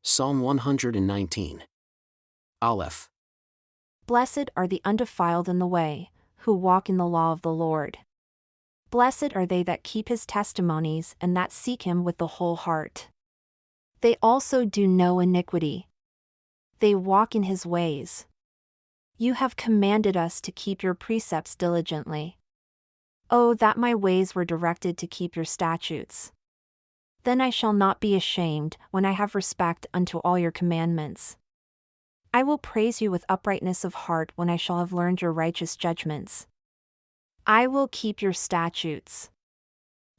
Psalm 119. Aleph. Blessed are the undefiled in the way, who walk in the law of the Lord. Blessed are they that keep his testimonies and that seek him with the whole heart. They also do no iniquity. They walk in his ways. You have commanded us to keep your precepts diligently. Oh, that my ways were directed to keep your statutes. Then I shall not be ashamed when I have respect unto all your commandments. I will praise you with uprightness of heart when I shall have learned your righteous judgments. I will keep your statutes.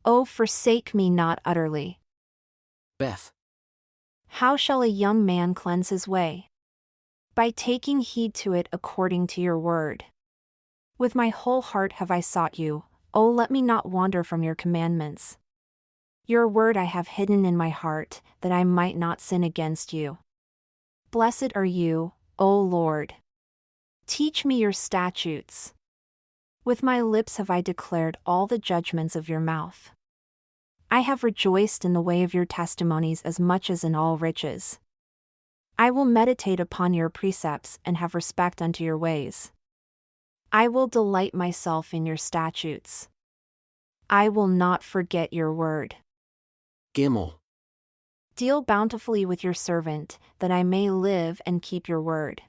Oh, forsake me not utterly. Beth. How shall a young man cleanse his way? By taking heed to it according to your word. With my whole heart have I sought you, oh, let me not wander from your commandments. Your word I have hidden in my heart, that I might not sin against you. Blessed are you, O Lord. Teach me your statutes. With my lips have I declared all the judgments of your mouth. I have rejoiced in the way of your testimonies as much as in all riches. I will meditate upon your precepts and have respect unto your ways. I will delight myself in your statutes. I will not forget your word. Gimel. Deal bountifully with your servant, that I may live and keep your word.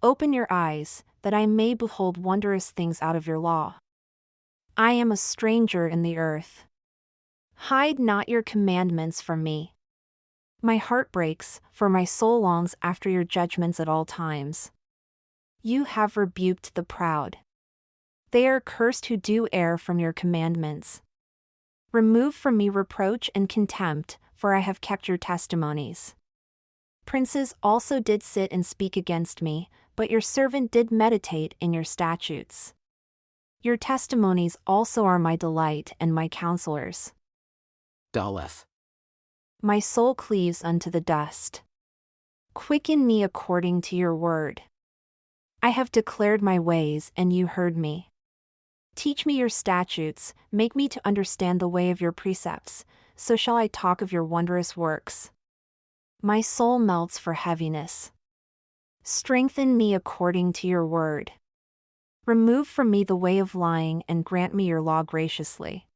Open your eyes, that I may behold wondrous things out of your law. I am a stranger in the earth. Hide not your commandments from me. My heart breaks, for my soul longs after your judgments at all times. You have rebuked the proud. They are cursed who do err from your commandments. Remove from me reproach and contempt, for I have kept your testimonies. Princes also did sit and speak against me, but your servant did meditate in your statutes. Your testimonies also are my delight and my counselors. Daleth. My soul cleaves unto the dust. Quicken me according to your word. I have declared my ways and you heard me. Teach me your statutes, make me to understand the way of your precepts, so shall I talk of your wondrous works. My soul melts for heaviness. Strengthen me according to your word. Remove from me the way of lying and grant me your law graciously.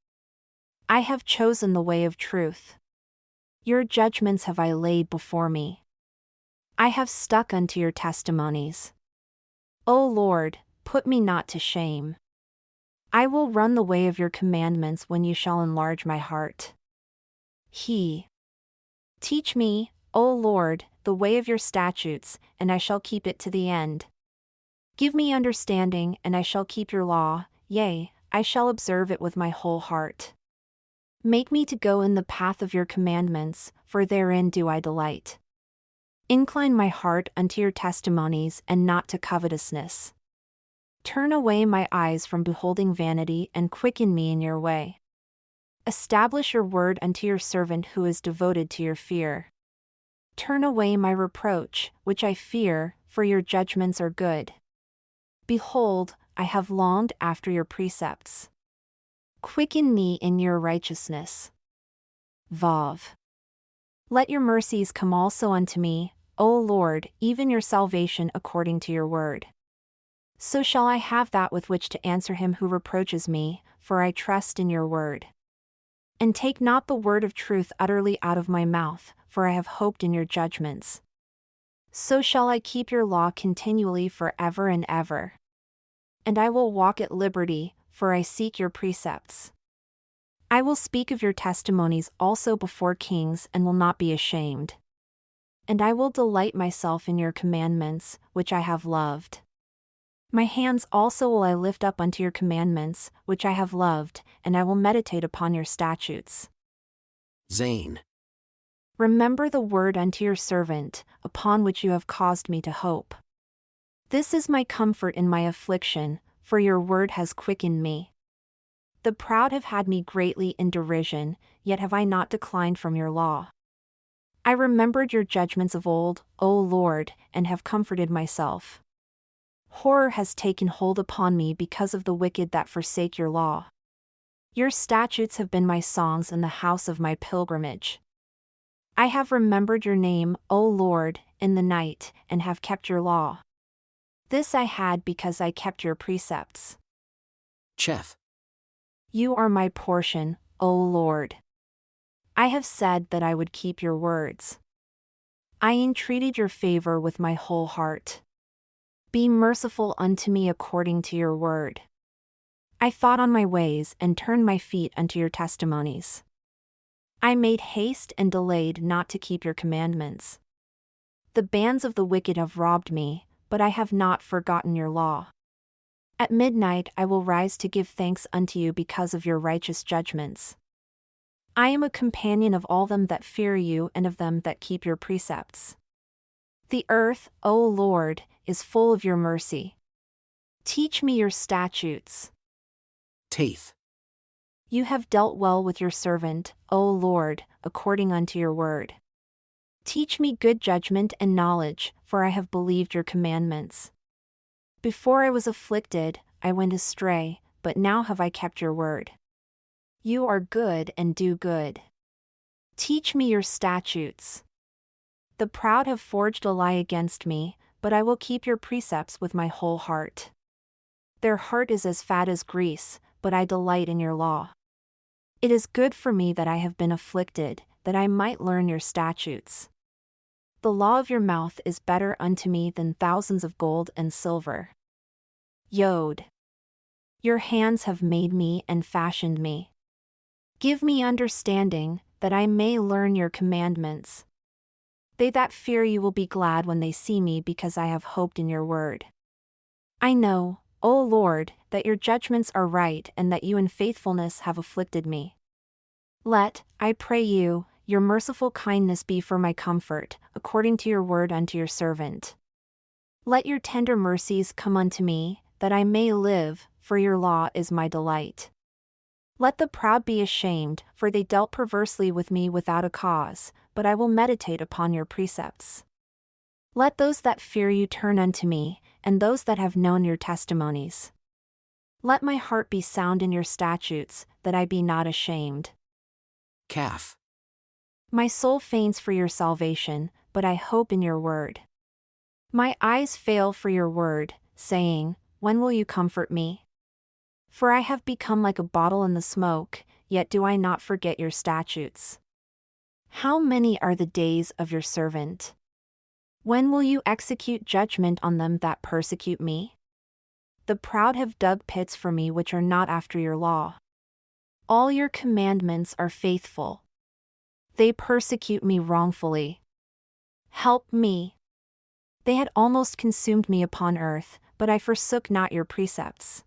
I have chosen the way of truth. Your judgments have I laid before me. I have stuck unto your testimonies. O Lord, put me not to shame. I will run the way of your commandments when you shall enlarge my heart. Teach me, O Lord, the way of your statutes, and I shall keep it to the end. Give me understanding, and I shall keep your law, yea, I shall observe it with my whole heart. Make me to go in the path of your commandments, for therein do I delight. Incline my heart unto your testimonies and not to covetousness. Turn away my eyes from beholding vanity and quicken me in your way. Establish your word unto your servant who is devoted to your fear. Turn away my reproach, which I fear, for your judgments are good. Behold, I have longed after your precepts. Quicken me in your righteousness. Vav. Let your mercies come also unto me, O Lord, even your salvation according to your word. So shall I have that with which to answer him who reproaches me, for I trust in your word. And take not the word of truth utterly out of my mouth, for I have hoped in your judgments. So shall I keep your law continually forever and ever. And I will walk at liberty, for I seek your precepts. I will speak of your testimonies also before kings and will not be ashamed. And I will delight myself in your commandments, which I have loved. My hands also will I lift up unto your commandments, which I have loved, and I will meditate upon your statutes. Zain. Remember the word unto your servant, upon which you have caused me to hope. This is my comfort in my affliction, for your word has quickened me. The proud have had me greatly in derision, yet have I not declined from your law. I remembered your judgments of old, O Lord, and have comforted myself. Horror has taken hold upon me because of the wicked that forsake your law. Your statutes have been my songs in the house of my pilgrimage. I have remembered your name, O Lord, in the night, and have kept your law. This I had because I kept your precepts. Cheth. You are my portion, O Lord. I have said that I would keep your words. I entreated your favor with my whole heart. Be merciful unto me according to your word. I thought on my ways and turned my feet unto your testimonies. I made haste and delayed not to keep your commandments. The bands of the wicked have robbed me, but I have not forgotten your law. At midnight I will rise to give thanks unto you because of your righteous judgments. I am a companion of all them that fear you and of them that keep your precepts. The earth, O Lord, is full of your mercy. Teach me your statutes. Taith. You have dealt well with your servant, O Lord, according unto your word. Teach me good judgment and knowledge, for I have believed your commandments. Before I was afflicted, I went astray, but now have I kept your word. You are good and do good. Teach me your statutes. The proud have forged a lie against me, but I will keep your precepts with my whole heart. Their heart is as fat as grease, but I delight in your law. It is good for me that I have been afflicted, that I might learn your statutes. The law of your mouth is better unto me than thousands of gold and silver. Yod. Your hands have made me and fashioned me. Give me understanding, that I may learn your commandments. They that fear you will be glad when they see me because I have hoped in your word. I know, O Lord, that your judgments are right and that you in faithfulness have afflicted me. Let, I pray you, your merciful kindness be for my comfort, according to your word unto your servant. Let your tender mercies come unto me, that I may live, for your law is my delight. Let the proud be ashamed, for they dealt perversely with me without a cause, but I will meditate upon your precepts. Let those that fear you turn unto me, and those that have known your testimonies. Let my heart be sound in your statutes, that I be not ashamed. Calf. My soul faints for your salvation, but I hope in your word. My eyes fail for your word, saying, when will you comfort me? For I have become like a bottle in the smoke, yet do I not forget your statutes. How many are the days of your servant? When will you execute judgment on them that persecute me? The proud have dug pits for me which are not after your law. All your commandments are faithful. They persecute me wrongfully. Help me. They had almost consumed me upon earth, but I forsook not your precepts.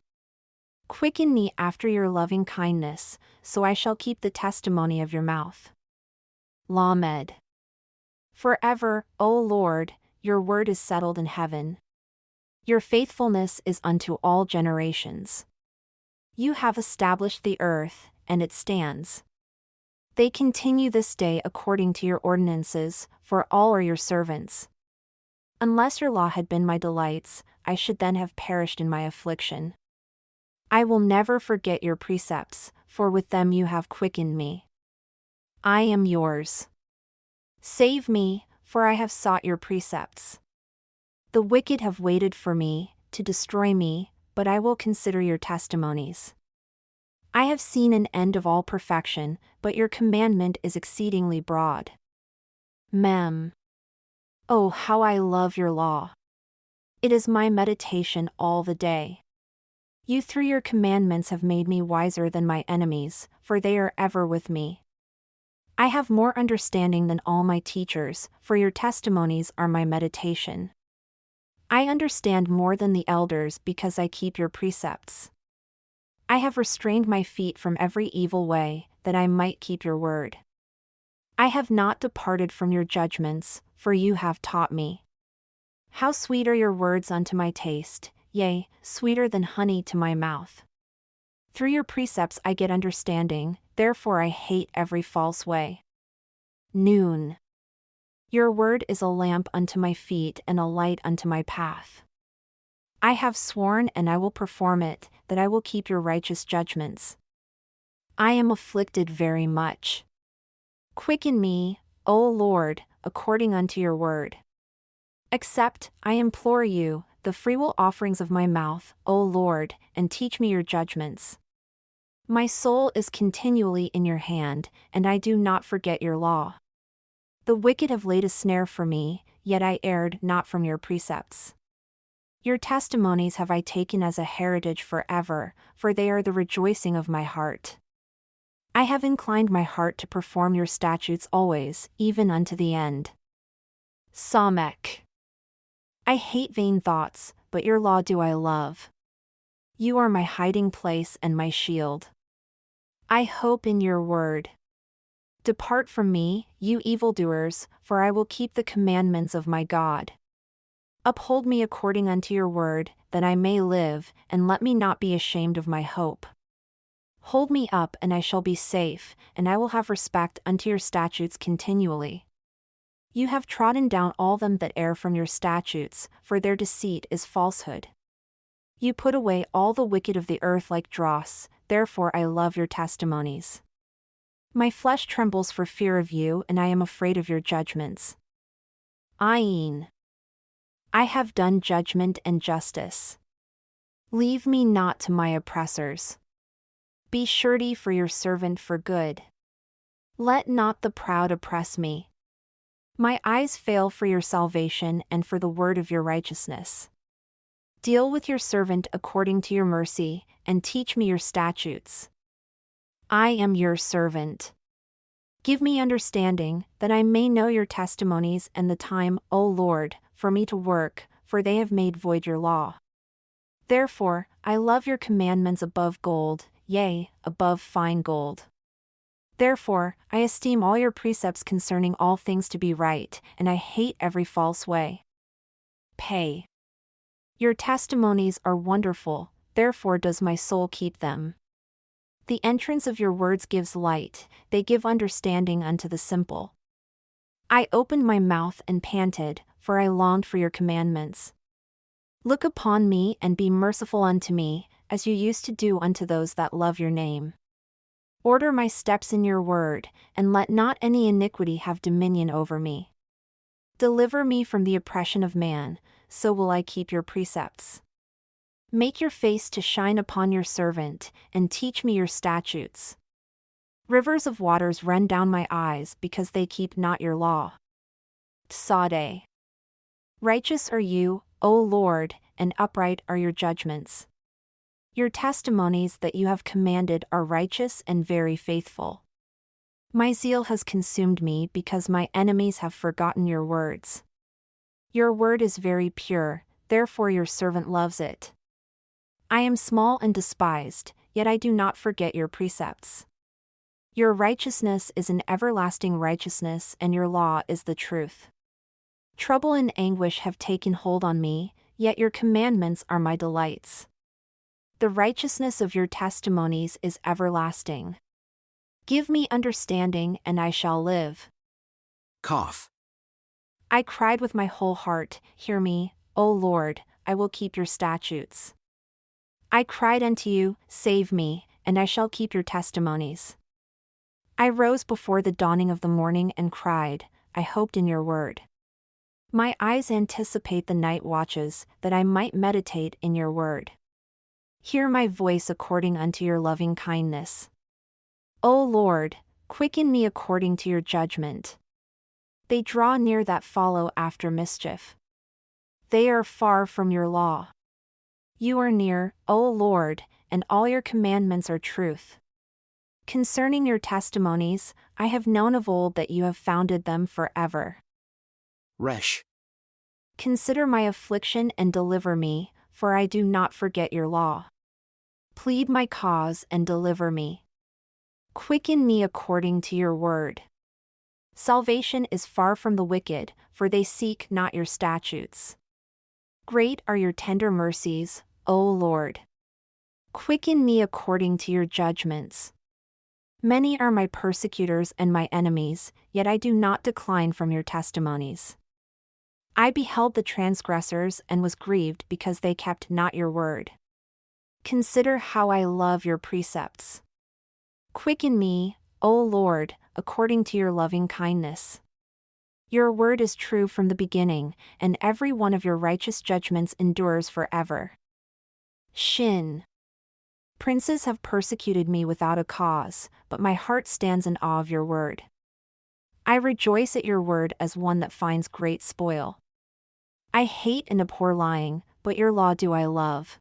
Quicken me after your loving kindness, so I shall keep the testimony of your mouth. Lamed. Forever, O Lord, your word is settled in heaven. Your faithfulness is unto all generations. You have established the earth, and it stands. They continue this day according to your ordinances, for all are your servants. Unless your law had been my delights, I should then have perished in my affliction. I will never forget your precepts, for with them you have quickened me. I am yours. Save me, for I have sought your precepts. The wicked have waited for me, to destroy me, but I will consider your testimonies. I have seen an end of all perfection, but your commandment is exceedingly broad. Mem. Oh, how I love your law! It is my meditation all the day. You through your commandments have made me wiser than my enemies, for they are ever with me. I have more understanding than all my teachers, for your testimonies are my meditation. I understand more than the elders because I keep your precepts. I have restrained my feet from every evil way, that I might keep your word. I have not departed from your judgments, for you have taught me. How sweet are your words unto my taste, yea, sweeter than honey to my mouth. Through your precepts I get understanding, therefore I hate every false way. Noon. Your word is a lamp unto my feet and a light unto my path. I have sworn and I will perform it, that I will keep your righteous judgments. I am afflicted very much. Quicken me, O Lord, according unto your word. Accept, I implore you, the freewill offerings of my mouth, O Lord, and teach me your judgments. My soul is continually in your hand, and I do not forget your law. The wicked have laid a snare for me, yet I erred not from your precepts. Your testimonies have I taken as a heritage forever, for they are the rejoicing of my heart. I have inclined my heart to perform your statutes always, even unto the end. Samek. I hate vain thoughts, but your law do I love. You are my hiding place and my shield. I hope in your word. Depart from me, you evildoers, for I will keep the commandments of my God. Uphold me according unto your word, that I may live, and let me not be ashamed of my hope. Hold me up and I shall be safe, and I will have respect unto your statutes continually. You have trodden down all them that err from your statutes, for their deceit is falsehood. You put away all the wicked of the earth like dross, therefore I love your testimonies. My flesh trembles for fear of you, and I am afraid of your judgments. Ayin. I have done judgment and justice. Leave me not to my oppressors. Be surety for your servant for good. Let not the proud oppress me. My eyes fail for your salvation and for the word of your righteousness. Deal with your servant according to your mercy, and teach me your statutes. I am your servant. Give me understanding, that I may know your testimonies and the time, O Lord, for me to work, for they have made void your law. Therefore, I love your commandments above gold, yea, above fine gold. Therefore, I esteem all your precepts concerning all things to be right, and I hate every false way. Pay. Your testimonies are wonderful, therefore does my soul keep them. The entrance of your words gives light, they give understanding unto the simple. I opened my mouth and panted, for I longed for your commandments. Look upon me and be merciful unto me, as you used to do unto those that love your name. Order my steps in your word, and let not any iniquity have dominion over me. Deliver me from the oppression of man, so will I keep your precepts. Make your face to shine upon your servant, and teach me your statutes. Rivers of waters run down my eyes because they keep not your law. Tsade. Righteous are you, O Lord, and upright are your judgments. Your testimonies that you have commanded are righteous and very faithful. My zeal has consumed me because my enemies have forgotten your words. Your word is very pure, therefore your servant loves it. I am small and despised, yet I do not forget your precepts. Your righteousness is an everlasting righteousness, and your law is the truth. Trouble and anguish have taken hold on me, yet your commandments are my delights. The righteousness of your testimonies is everlasting. Give me understanding, and I shall live. Cough. I cried with my whole heart, hear me, O Lord, I will keep your statutes. I cried unto you, save me, and I shall keep your testimonies. I rose before the dawning of the morning and cried, I hoped in your word. My eyes anticipate the night watches, that I might meditate in your word. Hear my voice according unto your loving kindness. O Lord, quicken me according to your judgment. They draw near that follow after mischief. They are far from your law. You are near, O Lord, and all your commandments are truth. Concerning your testimonies, I have known of old that you have founded them forever. Resh. Consider my affliction and deliver me, for I do not forget your law. Plead my cause and deliver me. Quicken me according to your word. Salvation is far from the wicked, for they seek not your statutes. Great are your tender mercies, O Lord. Quicken me according to your judgments. Many are my persecutors and my enemies, yet I do not decline from your testimonies. I beheld the transgressors and was grieved because they kept not your word. Consider how I love your precepts. Quicken me, O Lord, according to your loving kindness. Your word is true from the beginning, and every one of your righteous judgments endures forever. Shin. Princes have persecuted me without a cause, but my heart stands in awe of your word. I rejoice at your word as one that finds great spoil. I hate and abhor lying, but your law do I love.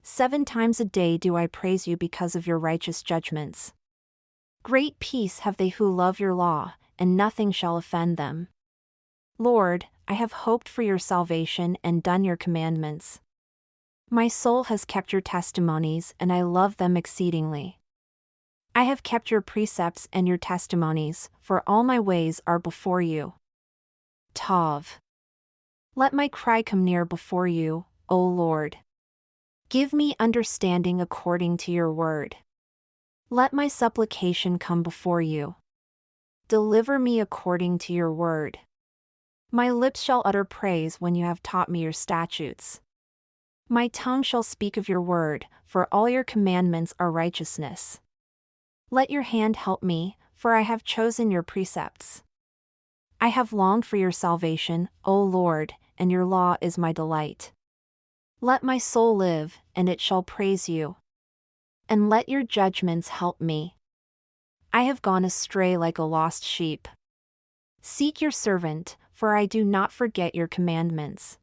7 times a day do I praise you because of your righteous judgments. Great peace have they who love your law, and nothing shall offend them. Lord, I have hoped for your salvation and done your commandments. My soul has kept your testimonies, and I love them exceedingly. I have kept your precepts and your testimonies, for all my ways are before you. Tav. Let my cry come near before you, O Lord. Give me understanding according to your word. Let my supplication come before you. Deliver me according to your word. My lips shall utter praise when you have taught me your statutes. My tongue shall speak of your word, for all your commandments are righteousness. Let your hand help me, for I have chosen your precepts. I have longed for your salvation, O Lord, and your law is my delight. Let my soul live, and it shall praise you. And let your judgments help me. I have gone astray like a lost sheep. Seek your servant, for I do not forget your commandments.